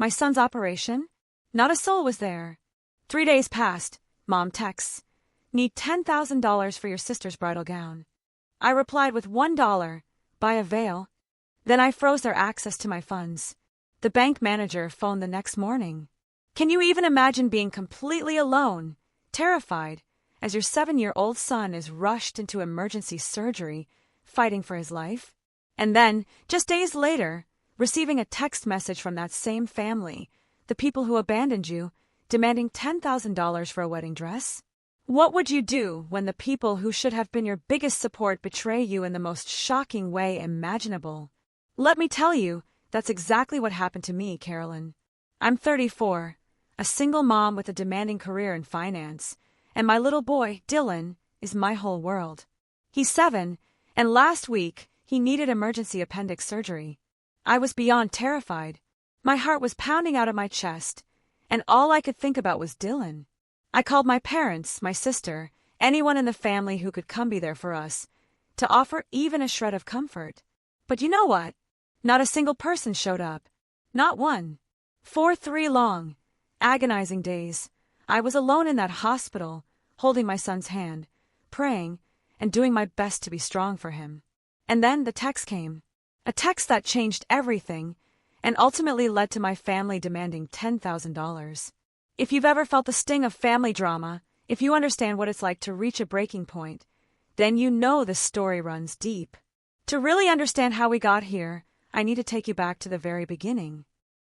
My son's operation? Not a soul was there. 3 days passed. Mom texts. Need $10,000 for your sister's bridal gown. I replied with $1. Buy a veil. Then I froze their access to my funds. The bank manager phoned the next morning. Can you even imagine being completely alone, terrified, as your 7-year-old son is rushed into emergency surgery, fighting for his life? And then, just days later, receiving a text message from that same family, the people who abandoned you, demanding $10,000 for a wedding dress? What would you do when the people who should have been your biggest support betray you in the most shocking way imaginable? Let me tell you, that's exactly what happened to me, Carolyn. I'm 34, a single mom with a demanding career in finance, and my little boy, Dylan, is my whole world. He's 7, and last week, he needed emergency appendix surgery. I was beyond terrified. My heart was pounding out of my chest, and all I could think about was Dylan. I called my parents, my sister, anyone in the family who could come be there for us, to offer even a shred of comfort. But you know what? Not a single person showed up. Not one. For 3 long, agonizing days, I was alone in that hospital, holding my son's hand, praying, and doing my best to be strong for him. And then the text came. A text that changed everything, and ultimately led to my family demanding $10,000. If you've ever felt the sting of family drama, if you understand what it's like to reach a breaking point, then you know this story runs deep. To really understand how we got here, I need to take you back to the very beginning.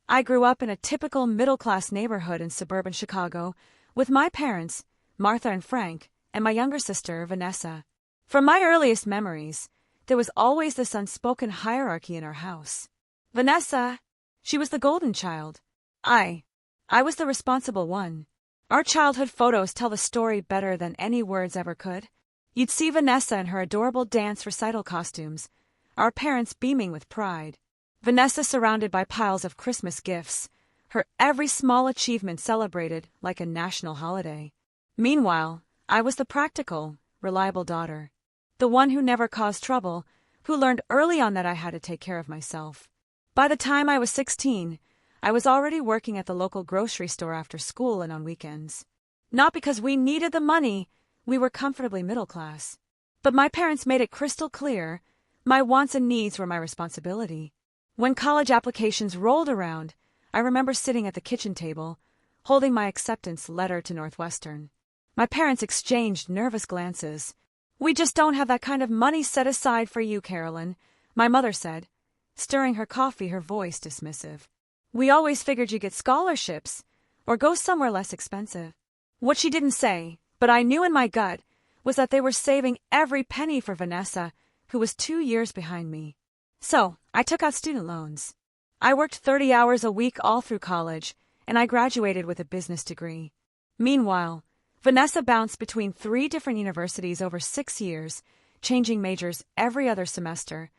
I grew up in a typical middle-class neighborhood in suburban Chicago with my parents, Martha and Frank, and my younger sister, Vanessa. From my earliest memories, there was always this unspoken hierarchy in our house. Vanessa, she was the golden child. I was the responsible one. Our childhood photos tell the story better than any words ever could. You'd see Vanessa in her adorable dance recital costumes, our parents beaming with pride. Vanessa surrounded by piles of Christmas gifts, her every small achievement celebrated like a national holiday. Meanwhile, I was the practical, reliable daughter. The one who never caused trouble, who learned early on that I had to take care of myself. By the time I was 16, I was already working at the local grocery store after school and on weekends. Not because we needed the money, we were comfortably middle class. But my parents made it crystal clear, my wants and needs were my responsibility. When college applications rolled around, I remember sitting at the kitchen table, holding my acceptance letter to Northwestern. My parents exchanged nervous glances. "We just don't have that kind of money set aside for you, Carolyn," my mother said, stirring her coffee, her voice dismissive. "We always figured you'd get scholarships, or go somewhere less expensive." What she didn't say, but I knew in my gut, was that they were saving every penny for Vanessa, who was 2 years behind me. So, I took out student loans. I worked 30 hours a week all through college, and I graduated with a business degree. Meanwhile, Vanessa bounced between 3 different universities over 6 years, changing majors every other semester.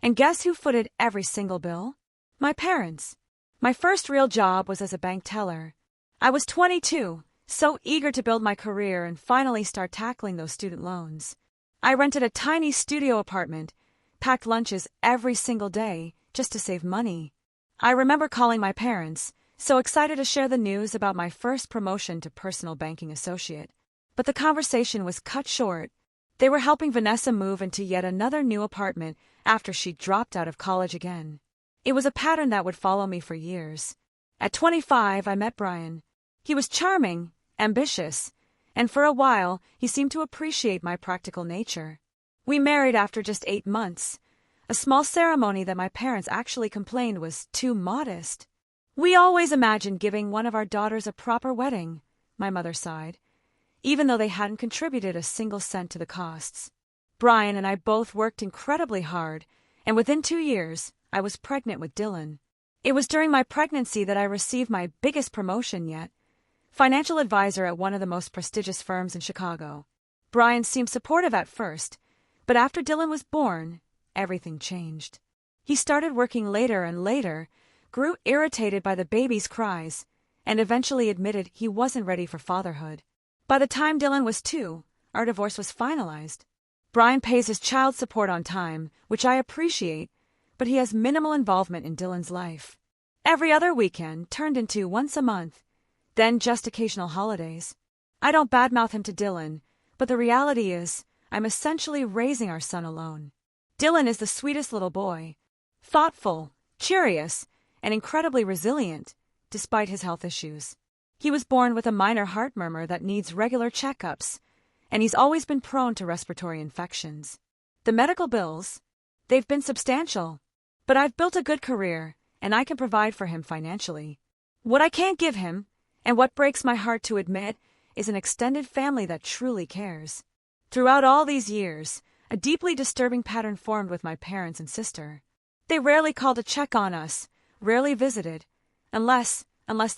And guess who footed every single bill? My parents. My first real job was as a bank teller. I was 22, so eager to build my career and finally start tackling those student loans. I rented a tiny studio apartment, packed lunches every single day just to save money. I remember calling my parents, so excited to share the news about my first promotion to personal banking associate. But the conversation was cut short. They were helping Vanessa move into yet another new apartment after she dropped out of college again. It was a pattern that would follow me for years. At 25, I met Brian. He was charming, ambitious, and for a while, he seemed to appreciate my practical nature. We married after just 8 months, a small ceremony that my parents actually complained was too modest. "We always imagined giving one of our daughters a proper wedding," my mother sighed, even though they hadn't contributed a single cent to the costs. Brian and I both worked incredibly hard, and within 2 years, I was pregnant with Dylan. It was during my pregnancy that I received my biggest promotion yet, financial advisor at one of the most prestigious firms in Chicago. Brian seemed supportive at first, but after Dylan was born, everything changed. He started working later and later, grew irritated by the baby's cries, and eventually admitted he wasn't ready for fatherhood. By the time Dylan was 2, our divorce was finalized. Brian pays his child support on time, which I appreciate, but he has minimal involvement in Dylan's life. Every other weekend turned into once a month, then just occasional holidays. I don't badmouth him to Dylan, but the reality is, I'm essentially raising our son alone. Dylan is the sweetest little boy, thoughtful, curious, and incredibly resilient, despite his health issues. He was born with a minor heart murmur that needs regular checkups, and he's always been prone to respiratory infections. The medical bills, they've been substantial, but I've built a good career, and I can provide for him financially. What I can't give him, and what breaks my heart to admit, is an extended family that truly cares. Throughout all these years, a deeply disturbing pattern formed with my parents and sister. They rarely called to check on us, rarely visited, unless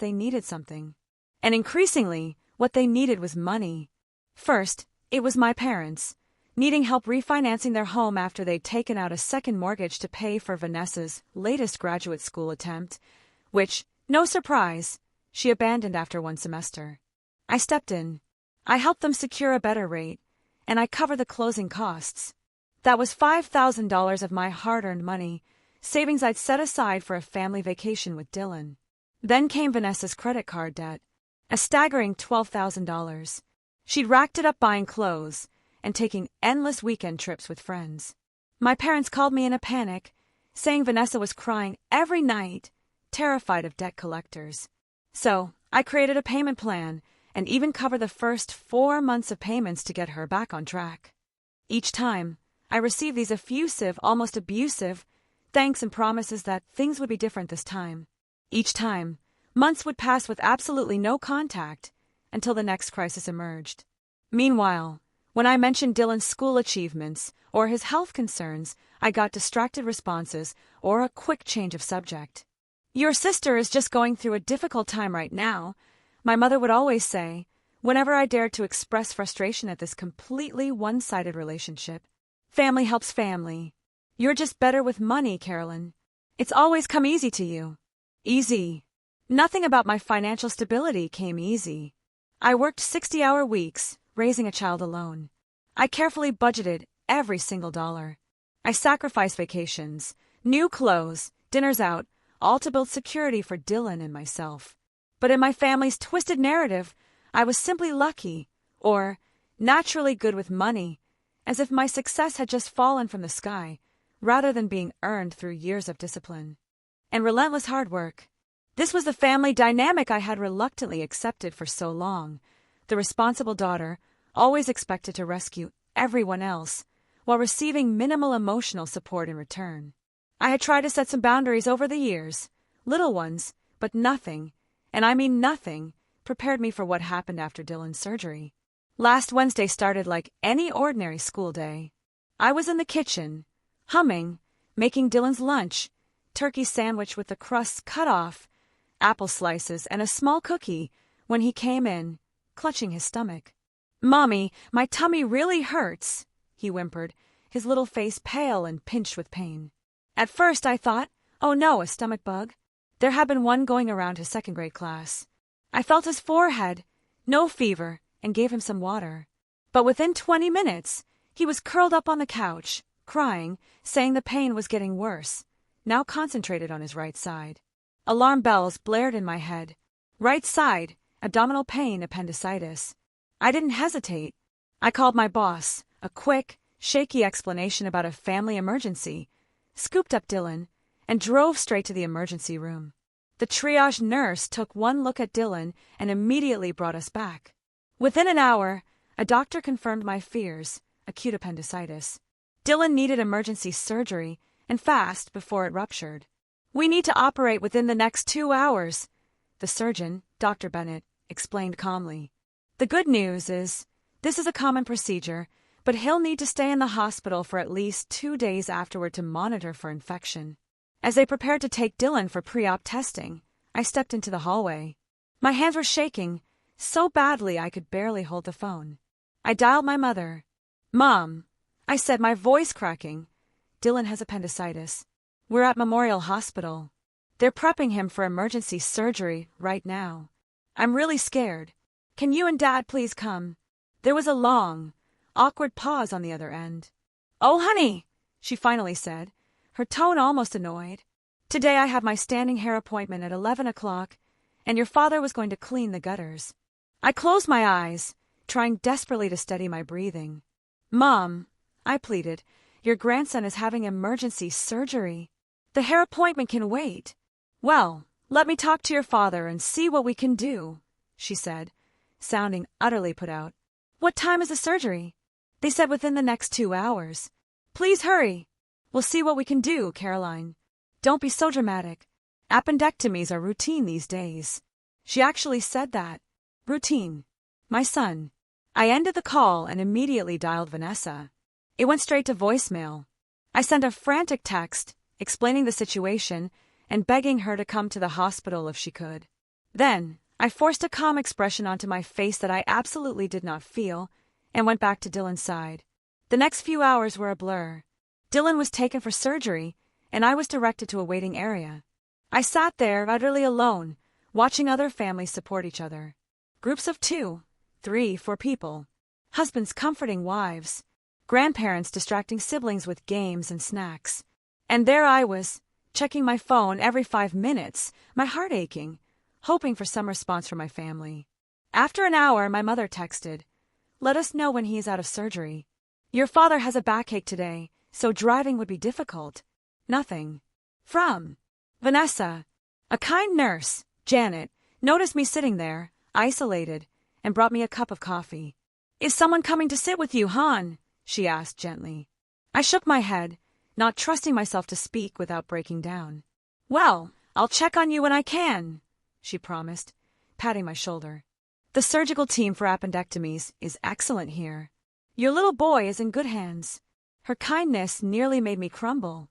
they needed something. And increasingly, what they needed was money. First, it was my parents, needing help refinancing their home after they'd taken out a second mortgage to pay for Vanessa's latest graduate school attempt, which, no surprise, she abandoned after one semester. I stepped in. I helped them secure a better rate, and I covered the closing costs. That was $5,000 of my hard-earned money, savings I'd set aside for a family vacation with Dylan. Then came Vanessa's credit card debt, a staggering $12,000. She'd racked it up buying clothes and taking endless weekend trips with friends. My parents called me in a panic, saying Vanessa was crying every night, terrified of debt collectors. So, I created a payment plan and even covered the first 4 months of payments to get her back on track. Each time, I received these effusive, almost abusive, thanks and promises that things would be different this time. Each time, months would pass with absolutely no contact until the next crisis emerged. Meanwhile, when I mentioned Dylan's school achievements or his health concerns, I got distracted responses or a quick change of subject. "Your sister is just going through a difficult time right now," my mother would always say, whenever I dared to express frustration at this completely one-sided relationship. "Family helps family. You're just better with money, Carolyn. It's always come easy to you." Easy. Nothing about my financial stability came easy. I worked 60-hour weeks, raising a child alone. I carefully budgeted every single dollar. I sacrificed vacations, new clothes, dinners out, all to build security for Dylan and myself. But in my family's twisted narrative, I was simply lucky, or naturally good with money, as if my success had just fallen from the sky, rather than being earned through years of discipline and relentless hard work. This was the family dynamic I had reluctantly accepted for so long. The responsible daughter, always expected to rescue everyone else, while receiving minimal emotional support in return. I had tried to set some boundaries over the years, little ones, but nothing, and I mean nothing, prepared me for what happened after Dylan's surgery. Last Wednesday started like any ordinary school day. I was in the kitchen, humming, making Dylan's lunch, turkey sandwich with the crusts cut off, apple slices, and a small cookie, when he came in, clutching his stomach. "Mommy, my tummy really hurts," he whimpered, his little face pale and pinched with pain. At first I thought, oh no, a stomach bug. There had been one going around his second-grade class. I felt his forehead, no fever, and gave him some water. But within 20 minutes, he was curled up on the couch, crying, saying the pain was getting worse, now concentrated on his right side. Alarm bells blared in my head. Right side, abdominal pain, appendicitis. I didn't hesitate. I called my boss, a quick, shaky explanation about a family emergency, scooped up Dylan, and drove straight to the emergency room. The triage nurse took one look at Dylan and immediately brought us back. Within an hour, a doctor confirmed my fears, acute appendicitis. Dylan needed emergency surgery, and fast, before it ruptured. "We need to operate within the next 2 hours," the surgeon, Dr. Bennett, explained calmly. "The good news is, this is a common procedure, but he'll need to stay in the hospital for at least 2 days afterward to monitor for infection." As they prepared to take Dylan for pre-op testing, I stepped into the hallway. My hands were shaking, so badly I could barely hold the phone. I dialed my mother. "Mom," I said, my voice cracking, "Dylan has appendicitis. We're at Memorial Hospital. They're prepping him for emergency surgery right now. I'm really scared. Can you and Dad please come?" There was a long, awkward pause on the other end. "Oh, honey," she finally said, her tone almost annoyed. Today I have my standing hair appointment at 11 o'clock, and your father was going to clean the gutters. I closed my eyes, trying desperately to steady my breathing. Mom, I pleaded, your grandson is having emergency surgery. The hair appointment can wait. Well, let me talk to your father and see what we can do, she said, sounding utterly put out. What time is the surgery? They said within the next 2 hours. Please hurry. We'll see what we can do, Caroline. Don't be so dramatic. Appendectomies are routine these days. She actually said that. Routine. My son. I ended the call and immediately dialed Vanessa. It went straight to voicemail. I sent a frantic text, explaining the situation and begging her to come to the hospital if she could. Then, I forced a calm expression onto my face that I absolutely did not feel and went back to Dylan's side. The next few hours were a blur. Dylan was taken for surgery, and I was directed to a waiting area. I sat there utterly alone, watching other families support each other. Groups of 2, 3, 4 people. Husbands comforting wives. Grandparents distracting siblings with games and snacks. And there I was, checking my phone every 5 minutes, my heart aching, hoping for some response from my family. After an hour, my mother texted, "Let us know when he is out of surgery. Your father has a backache today, so driving would be difficult." Nothing. From Vanessa. A kind nurse, Janet, noticed me sitting there, isolated, and brought me a cup of coffee. "Is someone coming to sit with you, Han?" she asked gently. I shook my head, not trusting myself to speak without breaking down. "Well, I'll check on you when I can," she promised, patting my shoulder. "The surgical team for appendectomies is excellent here. Your little boy is in good hands." Her kindness nearly made me crumble.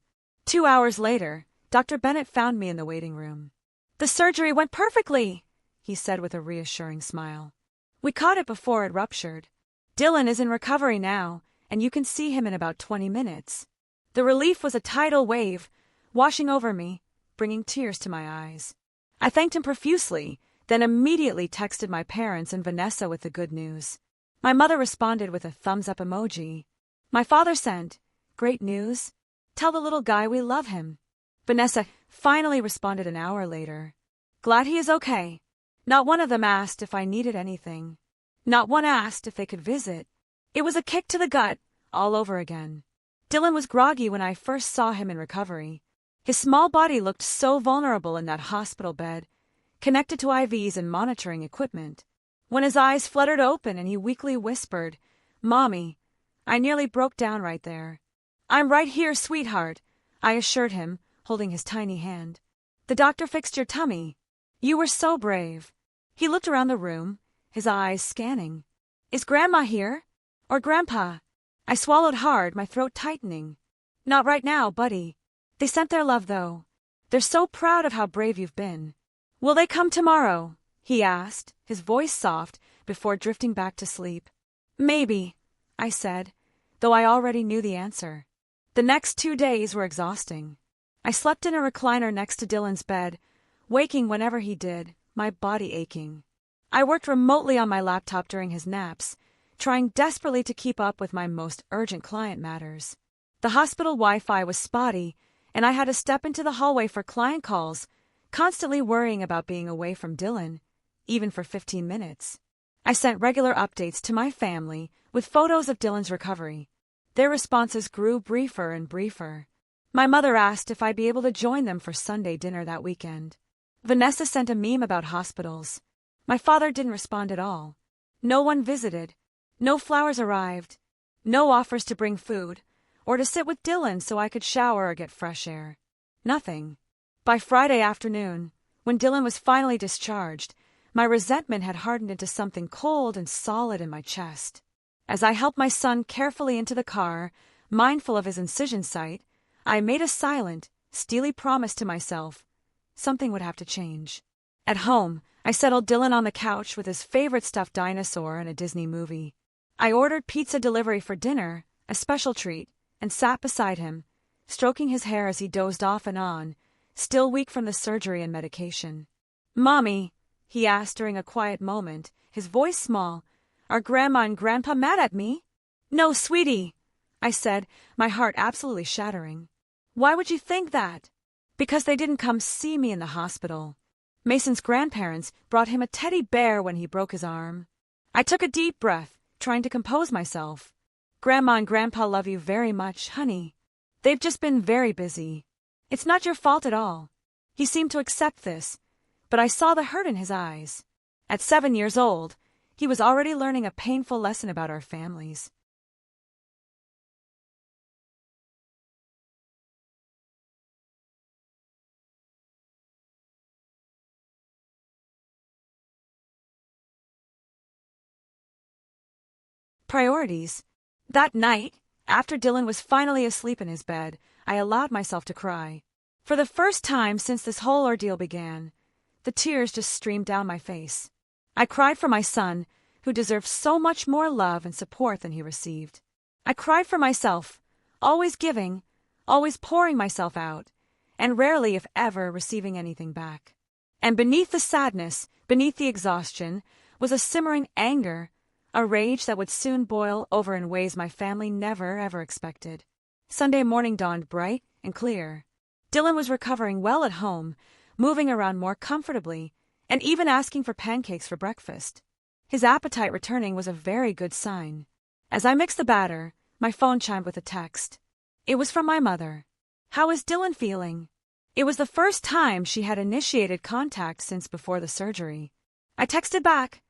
2 hours later, Dr. Bennett found me in the waiting room. "The surgery went perfectly," he said with a reassuring smile. "We caught it before it ruptured. Dylan is in recovery now, and you can see him in about 20 minutes. The relief was a tidal wave, washing over me, bringing tears to my eyes. I thanked him profusely, then immediately texted my parents and Vanessa with the good news. My mother responded with a thumbs-up emoji. My father sent, "Great news. Tell the little guy we love him." Vanessa finally responded an hour later. "Glad he is okay." Not one of them asked if I needed anything. Not one asked if they could visit. It was a kick to the gut, all over again. Dylan was groggy when I first saw him in recovery. His small body looked so vulnerable in that hospital bed, connected to IVs and monitoring equipment. When his eyes fluttered open and he weakly whispered, "Mommy," I nearly broke down right there. "I'm right here, sweetheart," I assured him, holding his tiny hand. "The doctor fixed your tummy. You were so brave." He looked around the room, his eyes scanning. "Is Grandma here? Or Grandpa?" I swallowed hard, my throat tightening. "Not right now, buddy. They sent their love, though. They're so proud of how brave you've been." "Will they come tomorrow?" he asked, his voice soft, before drifting back to sleep. "Maybe," I said, though I already knew the answer. The next 2 days were exhausting. I slept in a recliner next to Dylan's bed, waking whenever he did, my body aching. I worked remotely on my laptop during his naps, trying desperately to keep up with my most urgent client matters. The hospital Wi-Fi was spotty, and I had to step into the hallway for client calls, constantly worrying about being away from Dylan, even for 15 minutes. I sent regular updates to my family with photos of Dylan's recovery. Their responses grew briefer and briefer. My mother asked if I'd be able to join them for Sunday dinner that weekend. Vanessa sent a meme about hospitals. My father didn't respond at all. No one visited. No flowers arrived. No offers to bring food, or to sit with Dylan so I could shower or get fresh air. Nothing. By Friday afternoon, when Dylan was finally discharged, my resentment had hardened into something cold and solid in my chest. As I helped my son carefully into the car, mindful of his incision site, I made a silent, steely promise to myself. Something would have to change. At home, I settled Dylan on the couch with his favorite stuffed dinosaur and a Disney movie. I ordered pizza delivery for dinner, a special treat, and sat beside him, stroking his hair as he dozed off and on, still weak from the surgery and medication. "Mommy," he asked during a quiet moment, his voice small, "are Grandma and Grandpa mad at me?" "No, sweetie," I said, my heart absolutely shattering. "Why would you think that?" because they didn't come see me in the hospital. Mason's grandparents brought him a teddy bear when he broke his arm. I took a deep breath, trying to compose myself. Grandma and Grandpa love you very much, honey. They've just been very busy. It's not your fault at all. He seemed to accept this, but I saw the hurt in his eyes. At 7 years old, he was already learning a painful lesson about our families. Priorities. That night, after Dylan was finally asleep in his bed, I allowed myself to cry. For the first time since this whole ordeal began, the tears just streamed down my face. I cried for my son, who deserved so much more love and support than he received. I cried for myself, always giving, always pouring myself out, and rarely, if ever, receiving anything back. And beneath the sadness, beneath the exhaustion, was a simmering anger, a rage that would soon boil over in ways my family never, ever expected. Sunday morning dawned bright and clear. Dylan was recovering well at home, moving around more comfortably, and even asking for pancakes for breakfast. His appetite returning was a very good sign. As I mixed the batter, my phone chimed with a text. It was from my mother. How is Dylan feeling? It was the first time she had initiated contact since before the surgery. I texted back,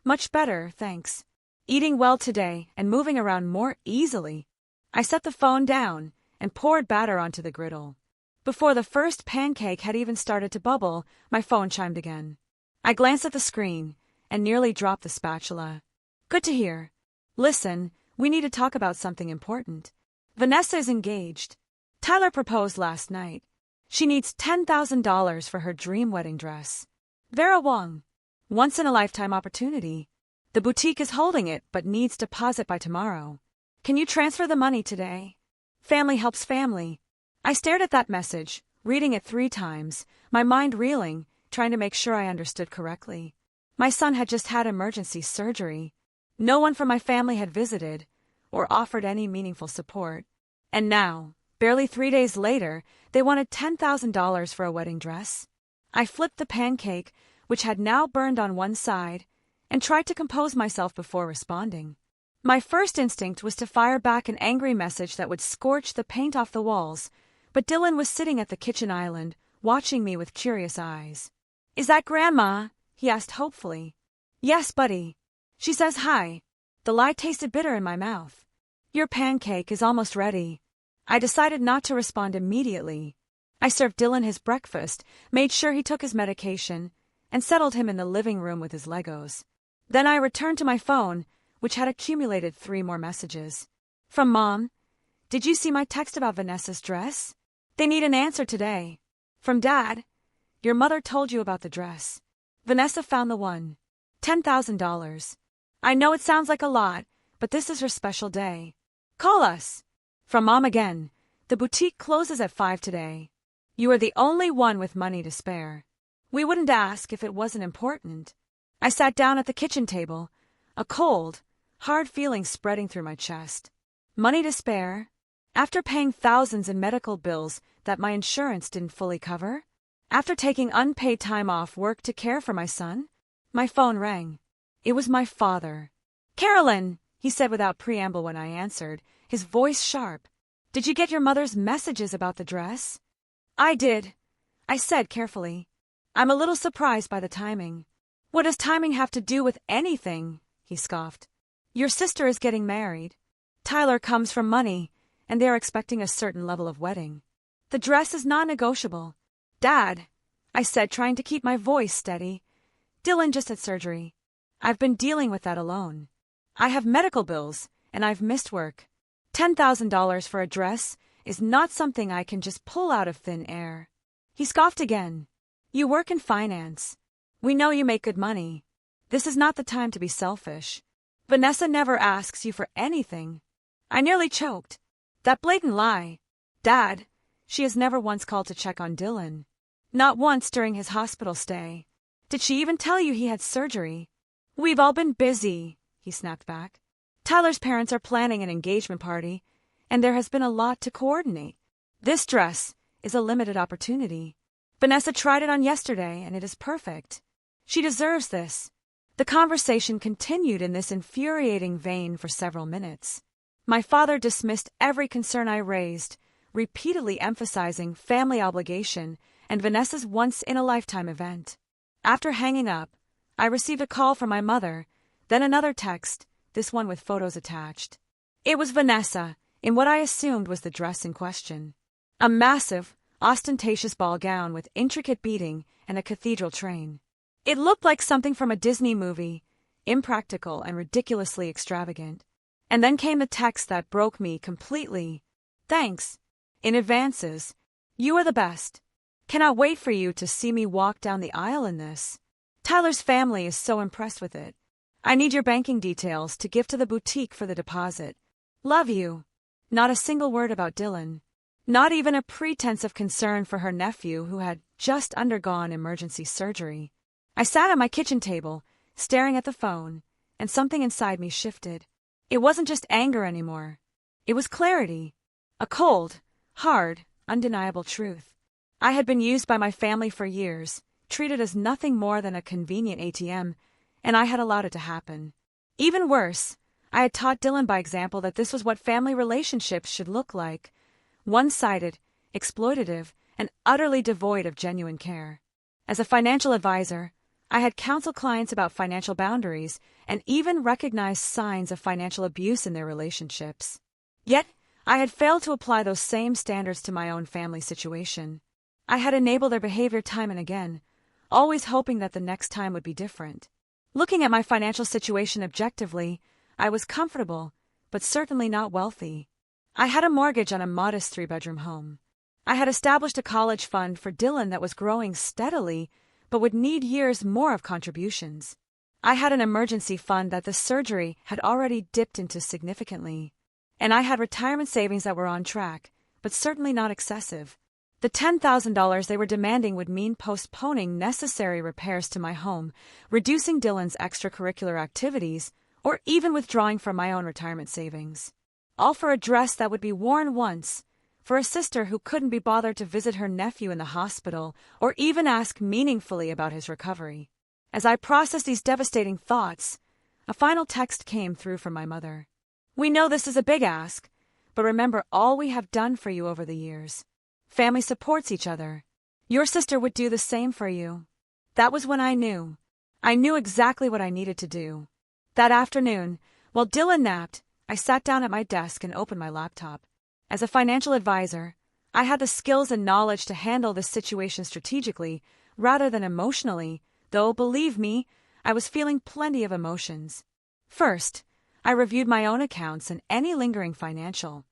much better, thanks. Eating well today and moving around more easily. I set the phone down and poured batter onto the griddle. Before the first pancake had even started to bubble, my phone chimed again. I glanced at the screen and nearly dropped the spatula. Good to hear. Listen, we need to talk about something important. Vanessa is engaged. Tyler proposed last night. She needs $10,000 for her dream wedding dress. Vera Wong. Once-in-a-lifetime opportunity. The boutique is holding it but needs deposit by tomorrow. Can you transfer the money today? Family helps family. I stared at that message, reading it 3 times, my mind reeling, trying to make sure I understood correctly. My son had just had emergency surgery. No one from my family had visited or offered any meaningful support. And now, barely 3 days later, they wanted $10,000 for a wedding dress. I flipped the pancake, which had now burned on one side, and tried to compose myself before responding. My first instinct was to fire back an angry message that would scorch the paint off the walls, but Dylan was sitting at the kitchen island, watching me with curious eyes. Is that Grandma? He asked hopefully. Yes, buddy. She says hi. The lie tasted bitter in my mouth. Your pancake is almost ready. I decided not to respond immediately. I served Dylan his breakfast, made sure he took his medication, and settled him in the living room with his Legos. Then I returned to my phone, which had accumulated 3 more messages. From Mom. Did you see my text about Vanessa's dress? They need an answer today. From Dad. Your mother told you about the dress. Vanessa found the one. $10,000. I know it sounds like a lot, but this is her special day. Call us. From Mom again. The boutique closes at 5 today. You are the only one with money to spare. We wouldn't ask if it wasn't important. I sat down at the kitchen table, a cold, hard feeling spreading through my chest. Money to spare? After paying thousands in medical bills that my insurance didn't fully cover? After taking unpaid time off work to care for my son? My phone rang. It was my father. Carolyn, he said without preamble when I answered, his voice sharp. Did you get your mother's messages about the dress? I did, I said carefully. I'm a little surprised by the timing. What does timing have to do with anything? He scoffed. Your sister is getting married. Tyler comes from money, and they're expecting a certain level of wedding. The dress is non-negotiable. Dad, I said, trying to keep my voice steady. Dylan just had surgery. I've been dealing with that alone. I have medical bills, and I've missed work. $10,000 for a dress is not something I can just pull out of thin air. He scoffed again. You work in finance. We know you make good money. This is not the time to be selfish. Vanessa never asks you for anything. I nearly choked. That blatant lie. Dad, she has never once called to check on Dylan. Not once during his hospital stay. Did she even tell you he had surgery? We've all been busy, he snapped back. Tyler's parents are planning an engagement party, and there has been a lot to coordinate. This dress is a limited opportunity. Vanessa tried it on yesterday, and it is perfect. She deserves this. The conversation continued in this infuriating vein for several minutes. My father dismissed every concern I raised, repeatedly emphasizing family obligation and Vanessa's once-in-a-lifetime event. After hanging up, I received a call from my mother, then another text, this one with photos attached. It was Vanessa, in what I assumed was the dress in question. A massive, ostentatious ball gown with intricate beading and a cathedral train. It looked like something from a Disney movie, impractical and ridiculously extravagant. And then came the text that broke me completely. Thanks. In advances. You are the best. Cannot wait for you to see me walk down the aisle in this. Tyler's family is so impressed with it. I need your banking details to give to the boutique for the deposit. Love you. Not a single word about Dylan. Not even a pretense of concern for her nephew who had just undergone emergency surgery. I sat at my kitchen table, staring at the phone, and something inside me shifted. It wasn't just anger anymore. It was clarity. A cold, hard, undeniable truth. I had been used by my family for years, treated as nothing more than a convenient ATM, and I had allowed it to happen. Even worse, I had taught Dylan by example that this was what family relationships should look like. One-sided, exploitative, and utterly devoid of genuine care. As a financial advisor, I had counseled clients about financial boundaries and even recognized signs of financial abuse in their relationships. Yet, I had failed to apply those same standards to my own family situation. I had enabled their behavior time and again, always hoping that the next time would be different. Looking at my financial situation objectively, I was comfortable, but certainly not wealthy. I had a mortgage on a modest 3-bedroom home. I had established a college fund for Dylan that was growing steadily, but would need years more of contributions. I had an emergency fund that the surgery had already dipped into significantly. And I had retirement savings that were on track, but certainly not excessive. The $10,000 they were demanding would mean postponing necessary repairs to my home, reducing Dylan's extracurricular activities, or even withdrawing from my own retirement savings. All for a dress that would be worn once, for a sister who couldn't be bothered to visit her nephew in the hospital or even ask meaningfully about his recovery. As I processed these devastating thoughts, a final text came through from my mother. We know this is a big ask, but remember all we have done for you over the years. Family supports each other. Your sister would do the same for you. That was when I knew. I knew exactly what I needed to do. That afternoon, while Dylan napped, I sat down at my desk and opened my laptop. As a financial advisor, I had the skills and knowledge to handle this situation strategically rather than emotionally, though, believe me, I was feeling plenty of emotions. First, I reviewed my own accounts and any lingering financial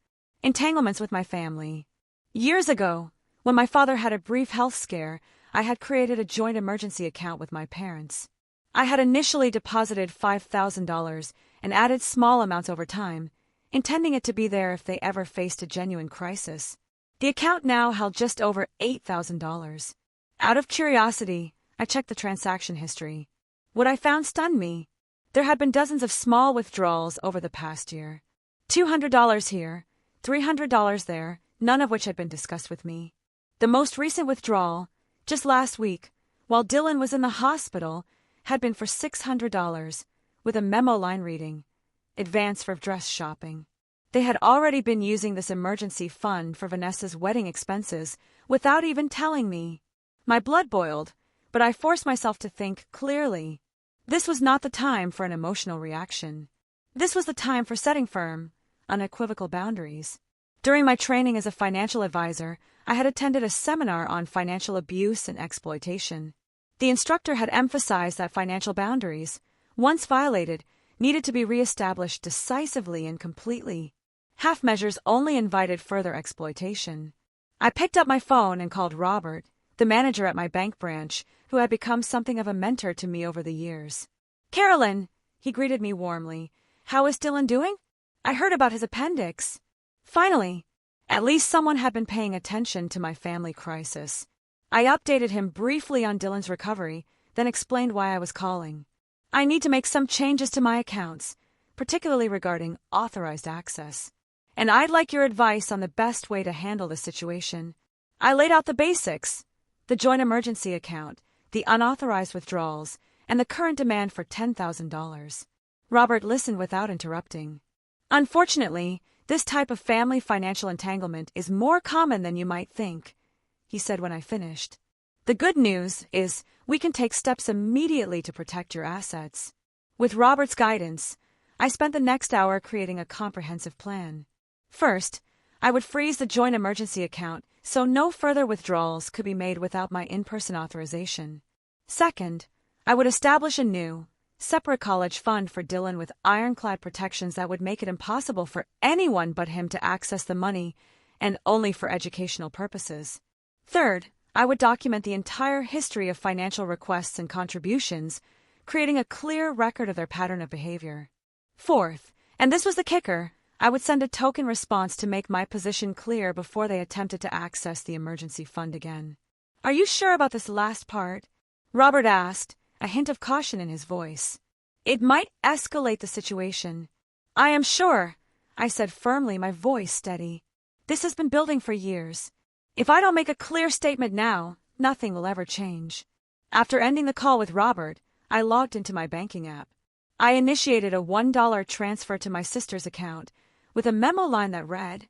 entanglements with my family. Years ago, when my father had a brief health scare, I had created a joint emergency account with my parents. I had initially deposited $5,000 and added small amounts over time, intending it to be there if they ever faced a genuine crisis. The account now held just over $8,000. Out of curiosity, I checked the transaction history. What I found stunned me. There had been dozens of small withdrawals over the past year. $200 here, $300 there, none of which had been discussed with me. The most recent withdrawal, just last week, while Dylan was in the hospital, had been for $600, with a memo line reading, "Advance for dress shopping." They had already been using this emergency fund for Vanessa's wedding expenses without even telling me. My blood boiled, but I forced myself to think clearly. This was not the time for an emotional reaction. This was the time for setting firm, unequivocal boundaries. During my training as a financial advisor, I had attended a seminar on financial abuse and exploitation. The instructor had emphasized that financial boundaries, once violated, needed to be reestablished decisively and completely. Half measures only invited further exploitation. I picked up my phone and called Robert, the manager at my bank branch, who had become something of a mentor to me over the years. "Carolyn," he greeted me warmly. "How is Dylan doing? I heard about his appendix." Finally, at least someone had been paying attention to my family crisis. I updated him briefly on Dylan's recovery, then explained why I was calling. "I need to make some changes to my accounts, particularly regarding authorized access. And I'd like your advice on the best way to handle this situation. I laid out the basics: the joint emergency account, the unauthorized withdrawals, and the current demand for $10,000. Robert listened without interrupting. Unfortunately, this type of family financial entanglement is more common than you might think, he said when I finished. The good news is we can take steps immediately to protect your assets. With Robert's guidance, I spent the next hour creating a comprehensive plan. First, I would freeze the joint emergency account so no further withdrawals could be made without my in-person authorization. Second, I would establish a new, separate college fund for Dylan with ironclad protections that would make it impossible for anyone but him to access the money, and only for educational purposes. Third, I would document the entire history of financial requests and contributions, creating a clear record of their pattern of behavior. Fourth, and this was the kicker, I would send a token response to make my position clear before they attempted to access the emergency fund again. Are you sure about this last part? Robert asked, a hint of caution in his voice. It might escalate the situation. I am sure, I said firmly, my voice steady. This has been building for years. If I don't make a clear statement now, nothing will ever change. After ending the call with Robert, I logged into my banking app. I initiated a $1 transfer to my sister's account, with a memo line that read,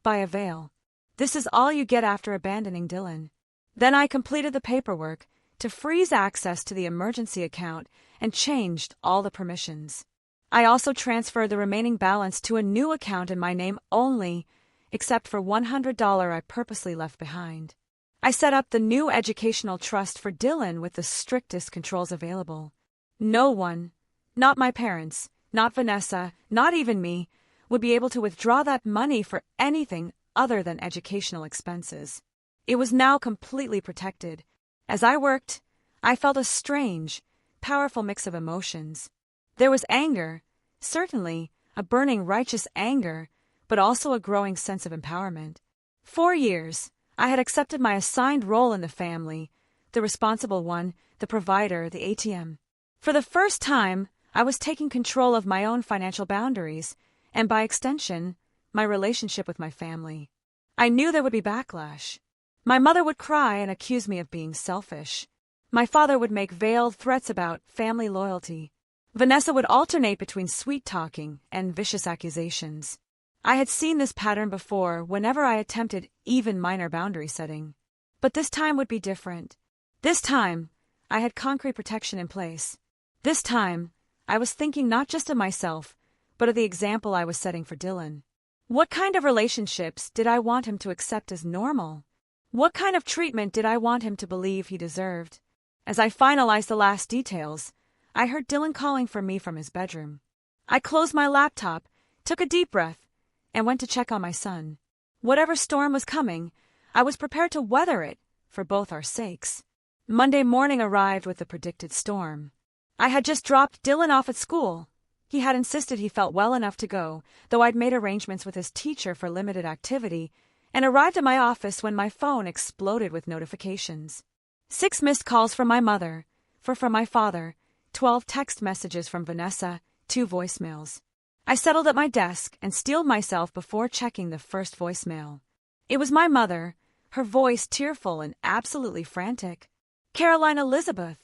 "By a veil. This is all you get after abandoning Dylan." Then I completed the paperwork to freeze access to the emergency account and changed all the permissions. I also transferred the remaining balance to a new account in my name only, except for $100 I purposely left behind. I set up the new educational trust for Dylan with the strictest controls available. No one, not my parents, not Vanessa, not even me, would be able to withdraw that money for anything other than educational expenses. It was now completely protected. As I worked, I felt a strange, powerful mix of emotions. There was anger, certainly, a burning righteous anger, but also a growing sense of empowerment. 4 years, I had accepted my assigned role in the family, the responsible one, the provider, the ATM. For the first time, I was taking control of my own financial boundaries, and by extension, my relationship with my family. I knew there would be backlash. My mother would cry and accuse me of being selfish. My father would make veiled threats about family loyalty. Vanessa would alternate between sweet-talking and vicious accusations. I had seen this pattern before whenever I attempted even minor boundary setting. But this time would be different. This time, I had concrete protection in place. This time, I was thinking not just of myself, but of the example I was setting for Dylan. What kind of relationships did I want him to accept as normal? What kind of treatment did I want him to believe he deserved? As I finalized the last details, I heard Dylan calling for me from his bedroom. I closed my laptop, took a deep breath, and went to check on my son. Whatever storm was coming, I was prepared to weather it, for both our sakes. Monday morning arrived with the predicted storm. I had just dropped Dylan off at school. He had insisted he felt well enough to go, though I'd made arrangements with his teacher for limited activity, and arrived at my office when my phone exploded with notifications. 6 missed calls from my mother, 4 from my father, 12 text messages from Vanessa, 2 voicemails. I settled at my desk and steeled myself before checking the first voicemail. It was my mother, her voice tearful and absolutely frantic. "Caroline Elizabeth,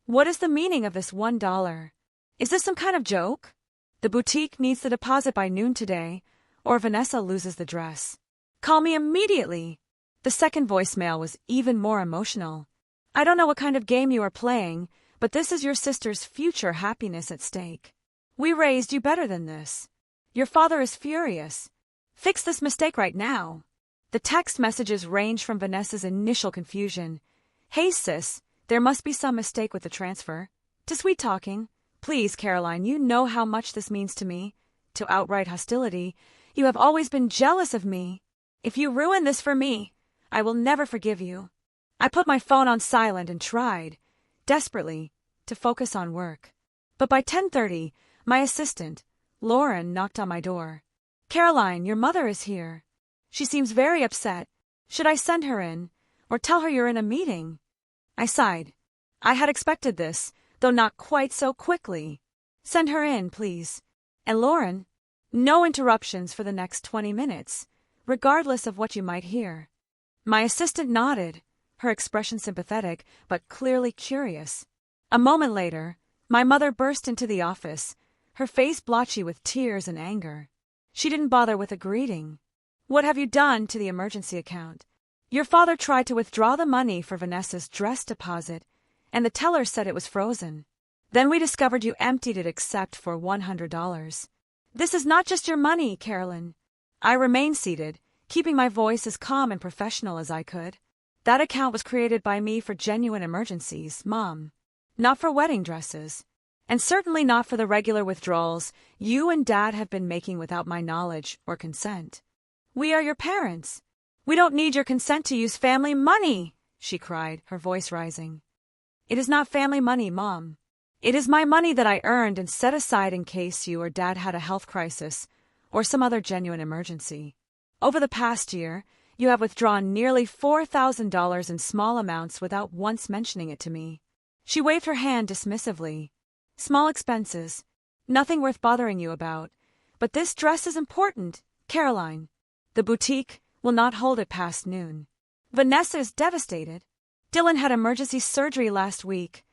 what is the meaning of this $1? Is this some kind of joke? The boutique needs the deposit by noon today, or Vanessa loses the dress. Call me immediately." The second voicemail was even more emotional. "I don't know what kind of game you are playing, but this is your sister's future happiness at stake. We raised you better than this. Your father is furious. Fix this mistake right now." The text messages range from Vanessa's initial confusion, "Hey sis, there must be some mistake with the transfer," to sweet talking, "Please, Caroline, you know how much this means to me," to outright hostility, "You have always been jealous of me. If you ruin this for me, I will never forgive you." I put my phone on silent and tried, desperately, to focus on work. But by 10:30, my assistant, Lauren, knocked on my door. "Caroline, your mother is here. She seems very upset. Should I send her in, or tell her you're in a meeting?" I sighed. I had expected this, though not quite so quickly. "Send her in, please. And Lauren, no interruptions for the next 20 minutes, regardless of what you might hear." My assistant nodded, her expression sympathetic but clearly curious. A moment later, my mother burst into the office, her face blotchy with tears and anger. She didn't bother with a greeting. "What have you done to the emergency account? Your father tried to withdraw the money for Vanessa's dress deposit, and the teller said it was frozen. Then we discovered you emptied it except for $100. This is not just your money, Carolyn." I remained seated, keeping my voice as calm and professional as I could. "That account was created by me for genuine emergencies, Mom. Not for wedding dresses. And certainly not for the regular withdrawals you and Dad have been making without my knowledge or consent. We are your parents. We don't need your consent to use family money," she cried, her voice rising. "It is not family money, Mom. It is my money that I earned and set aside in case you or Dad had a health crisis or some other genuine emergency. Over the past year, you have withdrawn nearly $4,000 in small amounts without once mentioning it to me." She waved her hand dismissively. "Small expenses. Nothing worth bothering you about. But this dress is important, Caroline. The boutique will not hold it past noon. Vanessa is devastated. Dylan had emergency surgery last week,"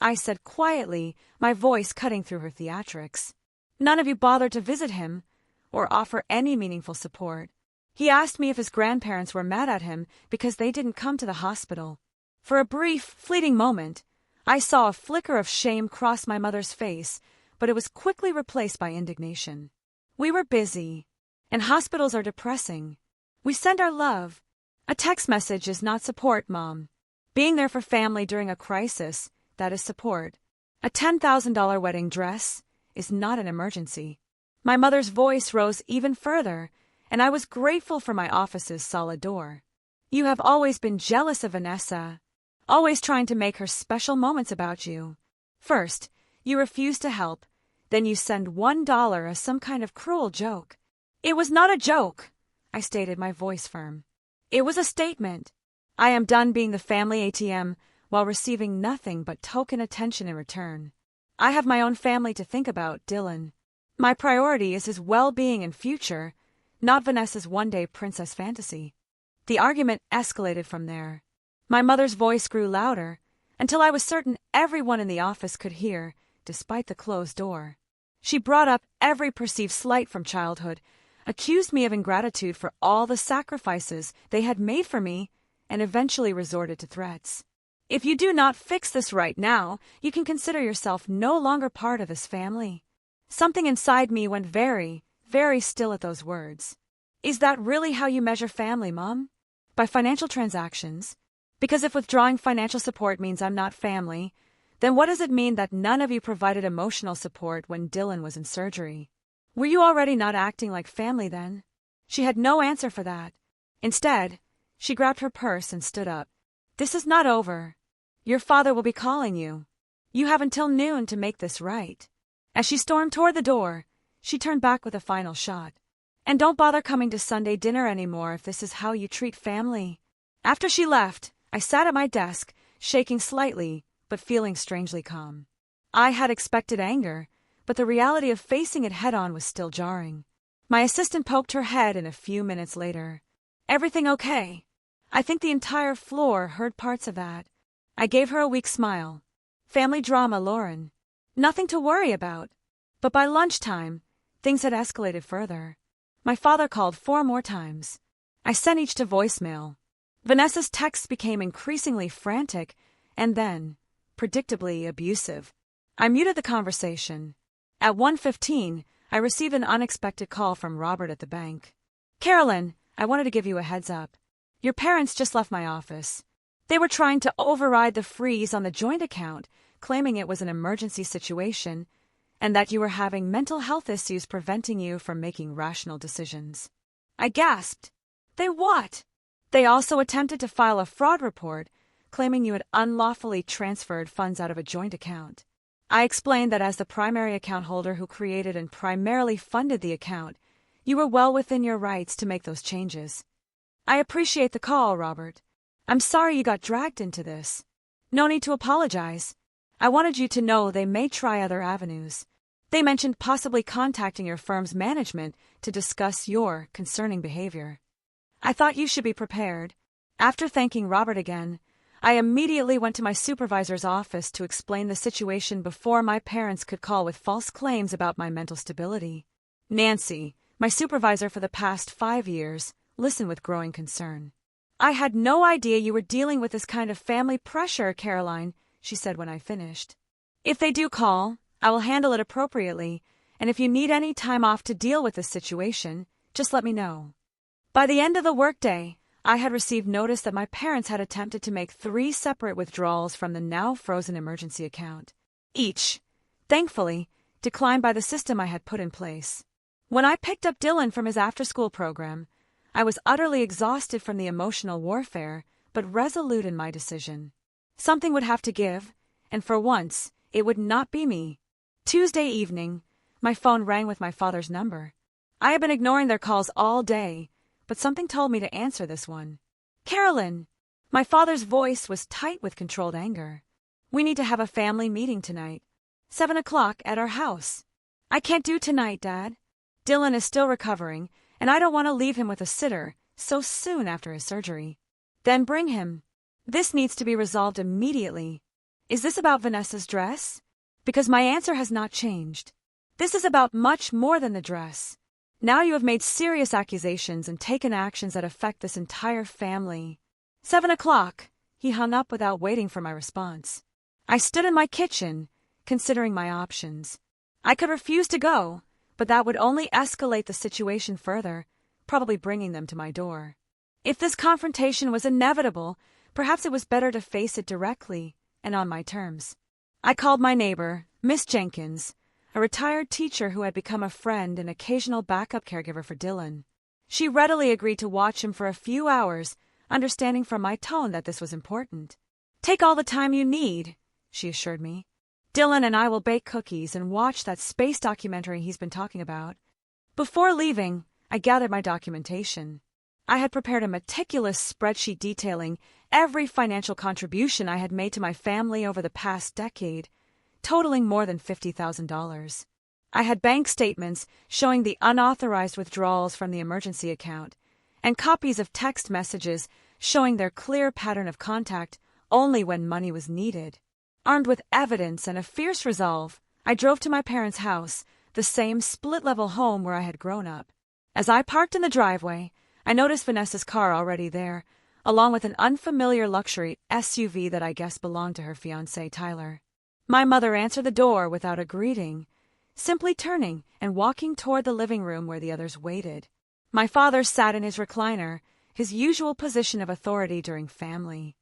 I said quietly, my voice cutting through her theatrics. "None of you bothered to visit him or offer any meaningful support. He asked me if his grandparents were mad at him because they didn't come to the hospital." For a brief, fleeting moment, I saw a flicker of shame cross my mother's face, but it was quickly replaced by indignation. "We were busy, and hospitals are depressing. We send our love. A text message is not support, Mom. Being there for family during a crisis, that is support. A $10,000 wedding dress is not an emergency." My mother's voice rose even further, and I was grateful for my office's solid door. "You have always been jealous of Vanessa, always trying to make her special moments about you. First, you refuse to help, then you send $1 as some kind of cruel joke." "It was not a joke," I stated, my voice firm. "It was a statement. I am done being the family ATM while receiving nothing but token attention in return. I have my own family to think about, Dylan. My priority is his well-being and future, not Vanessa's one-day princess fantasy." The argument escalated from there. My mother's voice grew louder, until I was certain everyone in the office could hear, despite the closed door. She brought up every perceived slight from childhood, accused me of ingratitude for all the sacrifices they had made for me, and eventually resorted to threats. "If you do not fix this right now, you can consider yourself no longer part of this family." Something inside me went very, very still at those words. "Is that really how you measure family, Mom? By financial transactions? Because if withdrawing financial support means I'm not family, then what does it mean that none of you provided emotional support when Dylan was in surgery? Were you already not acting like family then?" She had no answer for that. Instead, she grabbed her purse and stood up. "This is not over. Your father will be calling you. You have until noon to make this right." As she stormed toward the door, she turned back with a final shot. "And don't bother coming to Sunday dinner anymore if this is how you treat family." After she left, I sat at my desk, shaking slightly, but feeling strangely calm. I had expected anger, but the reality of facing it head-on was still jarring. My assistant poked her head in a few minutes later. "Everything okay?" I think the entire floor heard parts of that. I gave her a weak smile. "Family drama, Lauren. Nothing to worry about." But by lunchtime, things had escalated further. My father called 4 more times. I sent each to voicemail. Vanessa's texts became increasingly frantic and then, predictably, abusive. I muted the conversation. At 1:15, I received an unexpected call from Robert at the bank. "Carolyn, I wanted to give you a heads up. Your parents just left my office. They were trying to override the freeze on the joint account, claiming it was an emergency situation, and that you were having mental health issues preventing you from making rational decisions." I gasped. "They what?" "They also attempted to file a fraud report, claiming you had unlawfully transferred funds out of a joint account." I explained that as the primary account holder who created and primarily funded the account, you were well within your rights to make those changes. "I appreciate the call, Robert. I'm sorry you got dragged into this." "No need to apologize. I wanted you to know they may try other avenues. They mentioned possibly contacting your firm's management to discuss your concerning behavior. I thought you should be prepared. After thanking Robert again, I immediately went to my supervisor's office to explain the situation before my parents could call with false claims about my mental stability. Nancy, my supervisor for the past 5 years, listened with growing concern. "I had no idea you were dealing with this kind of family pressure, Caroline," she said when I finished. "If they do call, I will handle it appropriately, and if you need any time off to deal with this situation, just let me know." By the end of the workday, I had received notice that my parents had attempted to make 3 separate withdrawals from the now frozen emergency account. Each, thankfully, declined by the system I had put in place. When I picked up Dylan from his after-school program, I was utterly exhausted from the emotional warfare, but resolute in my decision. Something would have to give, and for once, it would not be me. Tuesday evening, my phone rang with my father's number. I had been ignoring their calls all day, but something told me to answer this one. "Carolyn!" My father's voice was tight with controlled anger. "We need to have a family meeting tonight. 7 o'clock at our house." "I can't do tonight, Dad. Dylan is still recovering, and I don't want to leave him with a sitter so soon after his surgery." "Then bring him. This needs to be resolved immediately." "Is this about Vanessa's dress?" "Because my answer has not changed. This is about much more than the dress. Now you have made serious accusations and taken actions that affect this entire family." 7 o'clock. He hung up without waiting for my response. I stood in my kitchen, considering my options. I could refuse to go, but that would only escalate the situation further, probably bringing them to my door. If this confrontation was inevitable, perhaps it was better to face it directly and on my terms. I called my neighbor, Miss Jenkins, a retired teacher who had become a friend and occasional backup caregiver for Dylan. She readily agreed to watch him for a few hours, understanding from my tone that this was important. "Take all the time you need," she assured me. "Dylan and I will bake cookies and watch that space documentary he's been talking about." Before leaving, I gathered my documentation. I had prepared a meticulous spreadsheet detailing every financial contribution I had made to my family over the past decade, totaling more than $50,000. I had bank statements showing the unauthorized withdrawals from the emergency account, and copies of text messages showing their clear pattern of contact only when money was needed. Armed with evidence and a fierce resolve, I drove to my parents' house, the same split-level home where I had grown up. As I parked in the driveway, I noticed Vanessa's car already there, along with an unfamiliar luxury SUV that I guessed belonged to her fiancé, Tyler. My mother answered the door without a greeting, simply turning and walking toward the living room where the others waited. My father sat in his recliner, his usual position of authority during family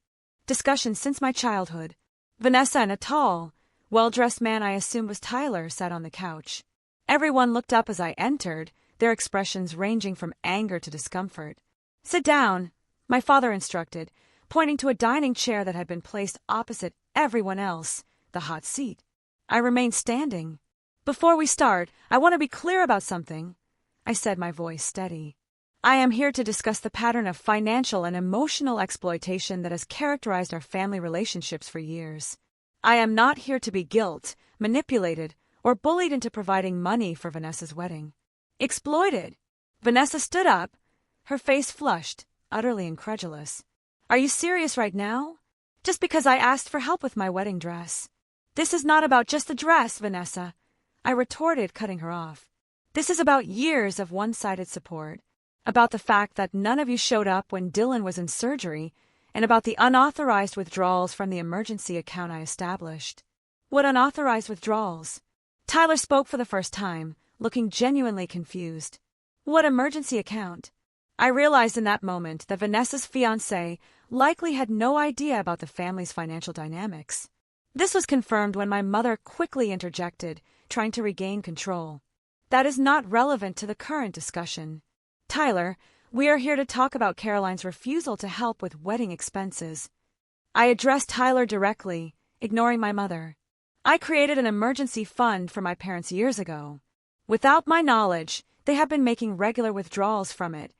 discussions since my childhood. Vanessa and a tall, well-dressed man I assumed was Tyler sat on the couch. Everyone looked up as I entered, their expressions ranging from anger to discomfort. "Sit down," my father instructed, pointing to a dining chair that had been placed opposite everyone else, the hot seat. I remained standing. "Before we start, I want to be clear about something," I said, my voice steady. "I am here to discuss the pattern of financial and emotional exploitation that has characterized our family relationships for years. I am not here to be guilt, manipulated, or bullied into providing money for Vanessa's wedding." "Exploited?" Vanessa stood up, her face flushed, utterly incredulous. "Are you serious right now? Just because I asked for help with my wedding dress." "This is not about just the dress, Vanessa," I retorted, cutting her off. "This is about years of one-sided support, about the fact that none of you showed up when Dylan was in surgery, and about the unauthorized withdrawals from the emergency account I established." "What unauthorized withdrawals?" Tyler spoke for the first time, looking genuinely confused. "What emergency account?" I realized in that moment that Vanessa's fiancé likely had no idea about the family's financial dynamics. This was confirmed when my mother quickly interjected, trying to regain control. "That is not relevant to the current discussion. Tyler, we are here to talk about Caroline's refusal to help with wedding expenses." I addressed Tyler directly, ignoring my mother. "I created an emergency fund for my parents years ago. Without my knowledge, they have been making regular withdrawals from it,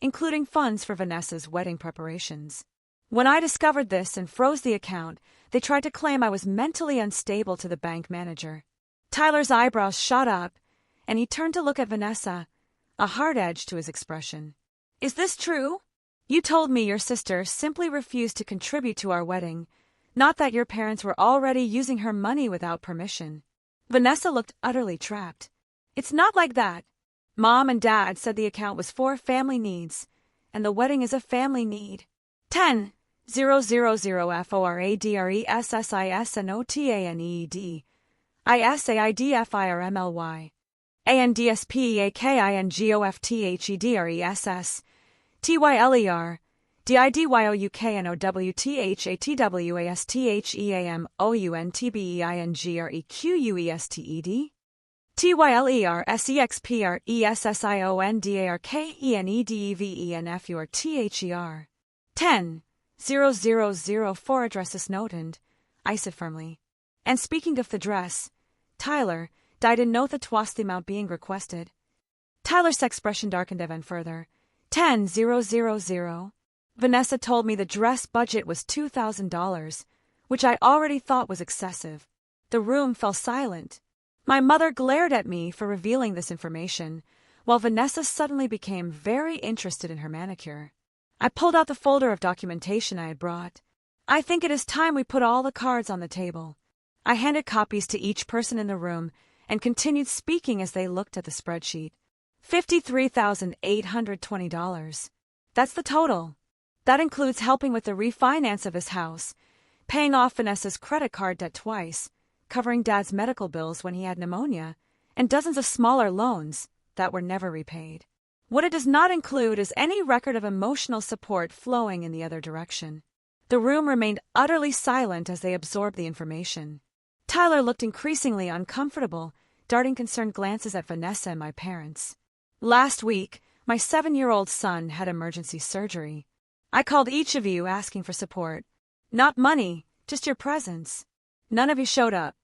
including funds for Vanessa's wedding preparations. When I discovered this and froze the account, they tried to claim I was mentally unstable to the bank manager." Tyler's eyebrows shot up, and he turned to look at Vanessa, a hard edge to his expression. "Is this true?" You told me your sister simply refused to contribute to our wedding, not that your parents were already using her money without permission. Vanessa looked utterly trapped. It's not like that. Mom and Dad said the account was for family needs, and the wedding is a family need. 10. 000 FORADRESSISNOTANEED ISAIDFIRMLY ANDSPEAKINGOFTHEDRESS TYLER DIDYOUKNOWTHEATWASTHEMOUNTBEINGREQUESTED TYLERSEXPRESSIONDARKENEDEVENFUR 10. 000 addresses noted, I said firmly. And speaking of the dress, Tyler, didn't know the twasti amount being requested. Tyler's expression darkened even further. 10,000. Vanessa told me the dress budget was $2,000, which I already thought was excessive. The room fell silent. My mother glared at me for revealing this information, while Vanessa suddenly became very interested in her manicure. I pulled out the folder of documentation I had brought. I think it is time we put all the cards on the table. I handed copies to each person in the room and continued speaking as they looked at the spreadsheet. $53,820. That's the total. That includes helping with the refinance of his house, paying off Vanessa's credit card debt twice, covering Dad's medical bills when he had pneumonia, and dozens of smaller loans that were never repaid. What it does not include is any record of emotional support flowing in the other direction. The room remained utterly silent as they absorbed the information. Tyler looked increasingly uncomfortable, darting concerned glances at Vanessa and my parents. Last week, my 7-year-old son had emergency surgery. I called each of you asking for support. Not money, just your presence. None of you showed up.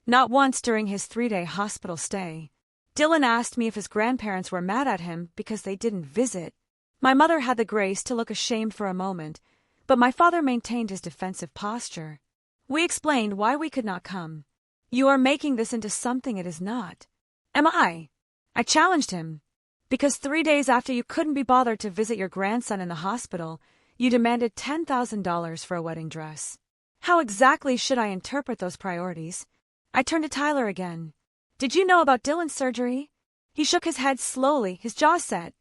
Not once during his 3-day hospital stay. Dylan asked me if his grandparents were mad at him because they didn't visit. My mother had the grace to look ashamed for a moment, but my father maintained his defensive posture. We explained why we could not come. You are making this into something it is not. Am I? I challenged him. Because 3 days after you couldn't be bothered to visit your grandson in the hospital, you demanded $10,000 for a wedding dress. How exactly should I interpret those priorities? I turned to Tyler again. Did you know about Dylan's surgery? He shook his head slowly, his jaw set.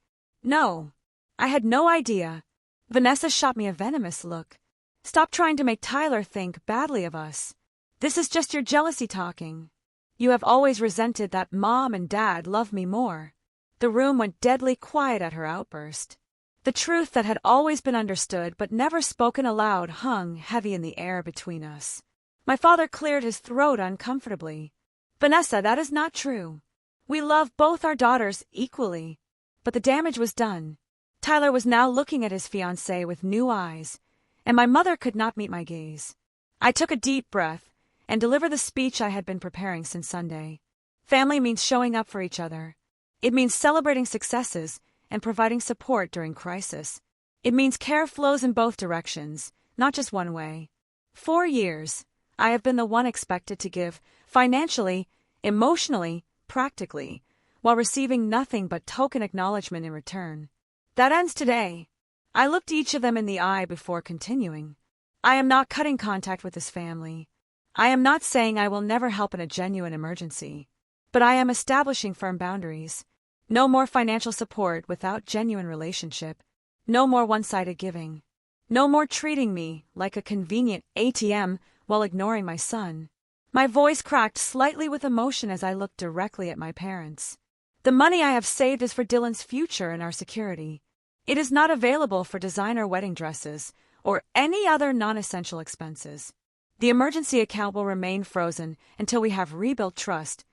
No. I had no idea. Vanessa shot me a venomous look. Stop trying to make Tyler think badly of us. This is just your jealousy talking. You have always resented that Mom and Dad love me more. The room went deadly quiet at her outburst. The truth that had always been understood but never spoken aloud hung heavy in the air between us. My father cleared his throat uncomfortably. Vanessa, that is not true. We love both our daughters equally. But the damage was done. Tyler was now looking at his fiancée with new eyes, and my mother could not meet my gaze. I took a deep breath and delivered the speech I had been preparing since Sunday. Family means showing up for each other. It means celebrating successes and providing support during crisis. It means care flows in both directions, not just one way. 4 years, I have been the one expected to give, financially, emotionally, practically, while receiving nothing but token acknowledgement in return. That ends today. I looked each of them in the eye before continuing. I am not cutting contact with this family. I am not saying I will never help in a genuine emergency. But I am establishing firm boundaries. No more financial support without genuine relationship. No more one-sided giving. No more treating me like a convenient ATM while ignoring my son. My voice cracked slightly with emotion as I looked directly at my parents. The money I have saved is for Dylan's future and our security. It is not available for designer wedding dresses or any other non-essential expenses. The emergency account will remain frozen until we have rebuilt trust,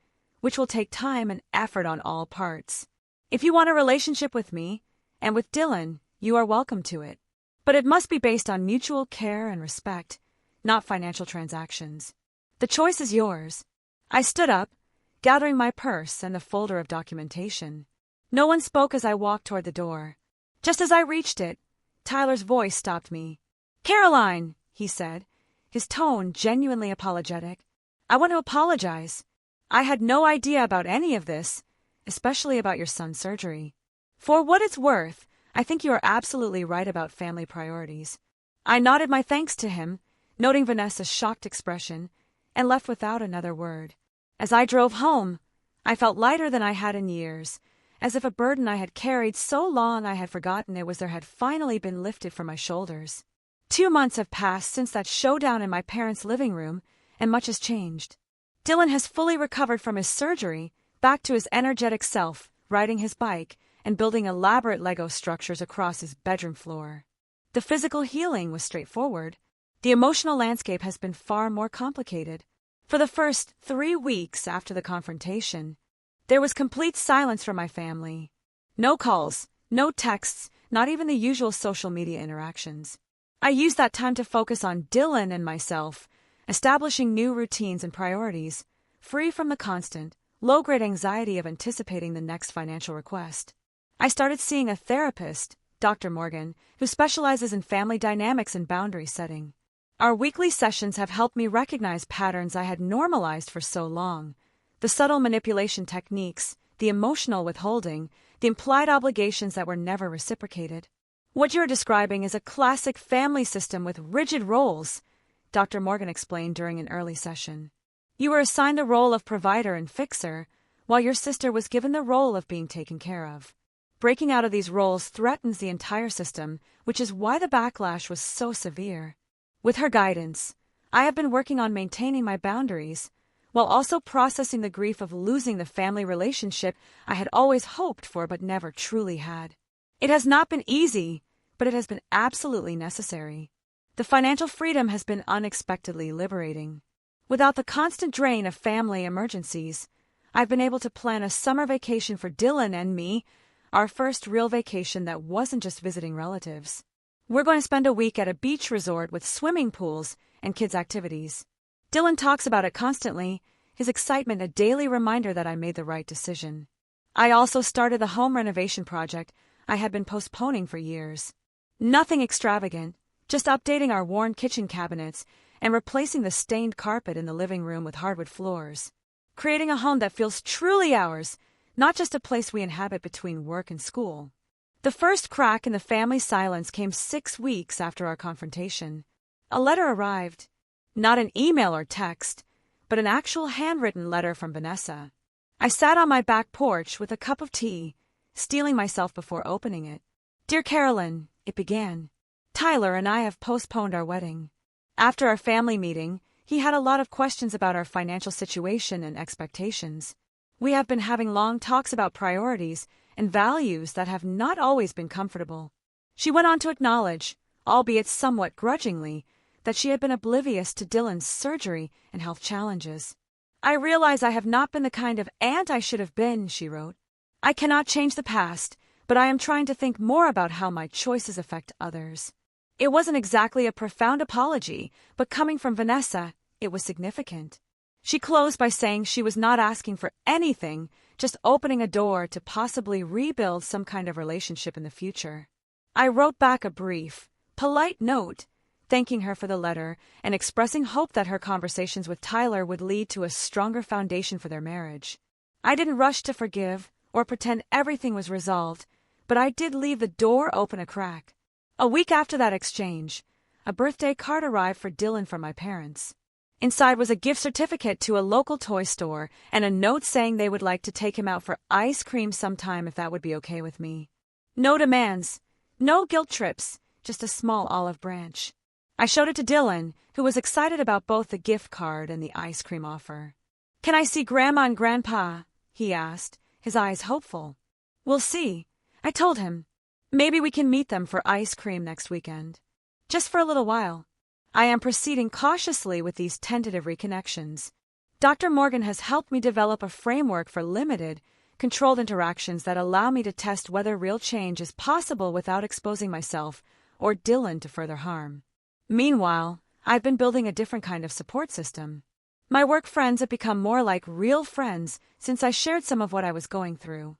which will take time and effort on all parts. If you want a relationship with me, and with Dylan, you are welcome to it. But it must be based on mutual care and respect, not financial transactions. The choice is yours. I stood up, gathering my purse and the folder of documentation. No one spoke as I walked toward the door. Just as I reached it, Tyler's voice stopped me. "Caroline," he said, his tone genuinely apologetic. "I want to apologize. I had no idea about any of this, especially about your son's surgery. For what it's worth, I think you are absolutely right about family priorities. I nodded my thanks to him, noting Vanessa's shocked expression, and left without another word. As I drove home, I felt lighter than I had in years, as if a burden I had carried so long I had forgotten it was there had finally been lifted from my shoulders. 2 months have passed since that showdown in my parents' living room, and much has changed. Dylan has fully recovered from his surgery, back to his energetic self, riding his bike, and building elaborate Lego structures across his bedroom floor. The physical healing was straightforward. The emotional landscape has been far more complicated. For the first 3 weeks after the confrontation, there was complete silence from my family. No calls, no texts, not even the usual social media interactions. I used that time to focus on Dylan and myself, establishing new routines and priorities, free from the constant, low-grade anxiety of anticipating the next financial request. I started seeing a therapist, Dr. Morgan, who specializes in family dynamics and boundary setting. Our weekly sessions have helped me recognize patterns I had normalized for so long. The subtle manipulation techniques, the emotional withholding, the implied obligations that were never reciprocated. What you're describing is a classic family system with rigid roles, Dr. Morgan explained during an early session. You were assigned the role of provider and fixer, while your sister was given the role of being taken care of. Breaking out of these roles threatens the entire system, which is why the backlash was so severe. With her guidance, I have been working on maintaining my boundaries, while also processing the grief of losing the family relationship I had always hoped for but never truly had. It has not been easy, but it has been absolutely necessary. The financial freedom has been unexpectedly liberating. Without the constant drain of family emergencies, I've been able to plan a summer vacation for Dylan and me, our first real vacation that wasn't just visiting relatives. We're going to spend a week at a beach resort with swimming pools and kids' activities. Dylan talks about it constantly, his excitement a daily reminder that I made the right decision. I also started the home renovation project I had been postponing for years. Nothing extravagant, just updating our worn kitchen cabinets and replacing the stained carpet in the living room with hardwood floors. Creating a home that feels truly ours, not just a place we inhabit between work and school. The first crack in the family silence came 6 weeks after our confrontation. A letter arrived. Not an email or text, but an actual handwritten letter from Vanessa. I sat on my back porch with a cup of tea, steeling myself before opening it. Dear Carolyn, it began. Tyler and I have postponed our wedding. After our family meeting, he had a lot of questions about our financial situation and expectations. We have been having long talks about priorities and values that have not always been comfortable. She went on to acknowledge, albeit somewhat grudgingly, that she had been oblivious to Dylan's surgery and health challenges. I realize I have not been the kind of aunt I should have been, she wrote. I cannot change the past, but I am trying to think more about how my choices affect others. It wasn't exactly a profound apology, but coming from Vanessa, it was significant. She closed by saying she was not asking for anything, just opening a door to possibly rebuild some kind of relationship in the future. I wrote back a brief, polite note, thanking her for the letter and expressing hope that her conversations with Tyler would lead to a stronger foundation for their marriage. I didn't rush to forgive or pretend everything was resolved, but I did leave the door open a crack. A week after that exchange, a birthday card arrived for Dylan from my parents. Inside was a gift certificate to a local toy store and a note saying they would like to take him out for ice cream sometime if that would be okay with me. No demands, no guilt trips, just a small olive branch. I showed it to Dylan, who was excited about both the gift card and the ice cream offer. Can I see Grandma and Grandpa? He asked, his eyes hopeful. We'll see, I told him. Maybe we can meet them for ice cream next weekend. Just for a little while. I am proceeding cautiously with these tentative reconnections. Dr. Morgan has helped me develop a framework for limited, controlled interactions that allow me to test whether real change is possible without exposing myself or Dylan to further harm. Meanwhile, I've been building a different kind of support system. My work friends have become more like real friends since I shared some of what I was going through.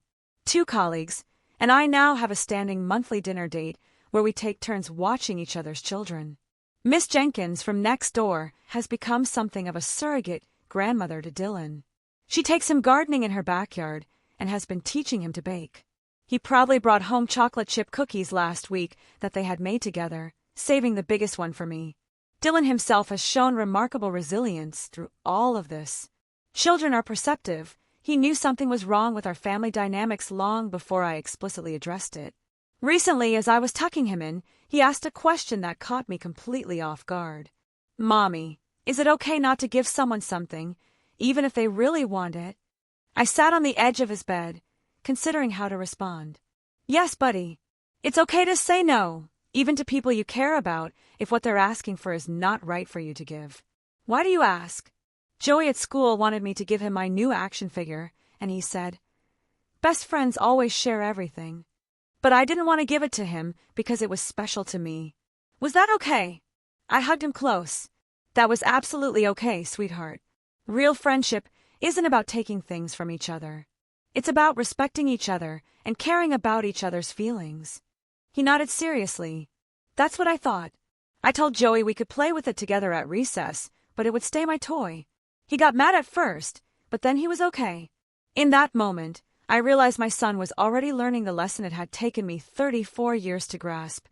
2 colleagues, and I now have a standing monthly dinner date where we take turns watching each other's children. Miss Jenkins from next door has become something of a surrogate grandmother to Dylan. She takes him gardening in her backyard and has been teaching him to bake. He proudly brought home chocolate chip cookies last week that they had made together, saving the biggest one for me. Dylan himself has shown remarkable resilience through all of this. Children are perceptive. He knew something was wrong with our family dynamics long before I explicitly addressed it. Recently, as I was tucking him in, he asked a question that caught me completely off guard. "Mommy, is it okay not to give someone something, even if they really want it?" I sat on the edge of his bed, considering how to respond. "Yes, buddy. It's okay to say no, even to people you care about, if what they're asking for is not right for you to give. Why do you ask?" Joey at school wanted me to give him my new action figure, and he said, "Best friends always share everything." But I didn't want to give it to him because it was special to me. Was that okay? I hugged him close. "That was absolutely okay, sweetheart. Real friendship isn't about taking things from each other. It's about respecting each other and caring about each other's feelings." He nodded seriously. "That's what I thought." I told Joey we could play with it together at recess, but it would stay my toy. He got mad at first, but then he was okay. In that moment, I realized my son was already learning the lesson it had taken me 34 years to grasp.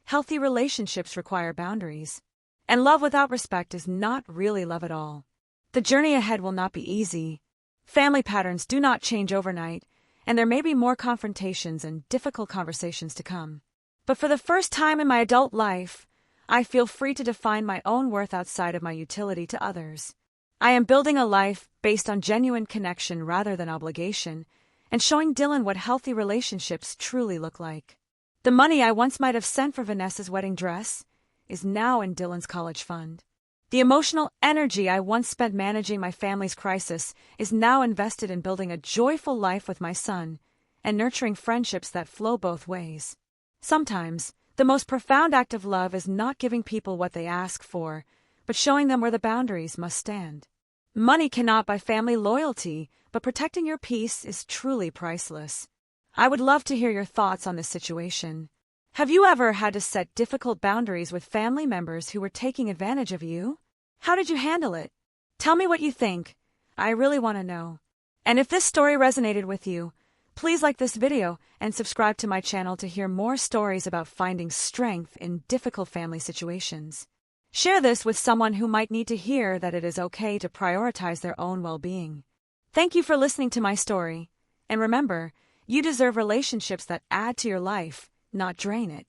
Healthy relationships require boundaries. And love without respect is not really love at all. The journey ahead will not be easy. Family patterns do not change overnight, and there may be more confrontations and difficult conversations to come. But for the first time in my adult life, I feel free to define my own worth outside of my utility to others. I am building a life based on genuine connection rather than obligation, and showing Dylan what healthy relationships truly look like. The money I once might have sent for Vanessa's wedding dress is now in Dylan's college fund. The emotional energy I once spent managing my family's crisis is now invested in building a joyful life with my son and nurturing friendships that flow both ways. Sometimes, the most profound act of love is not giving people what they ask for, but showing them where the boundaries must stand. Money cannot buy family loyalty, but protecting your peace is truly priceless. I would love to hear your thoughts on this situation. Have you ever had to set difficult boundaries with family members who were taking advantage of you? How did you handle it? Tell me what you think. I really want to know. And if this story resonated with you, please like this video and subscribe to my channel to hear more stories about finding strength in difficult family situations. Share this with someone who might need to hear that it is okay to prioritize their own well-being. Thank you for listening to my story. And remember, you deserve relationships that add to your life, not drain it.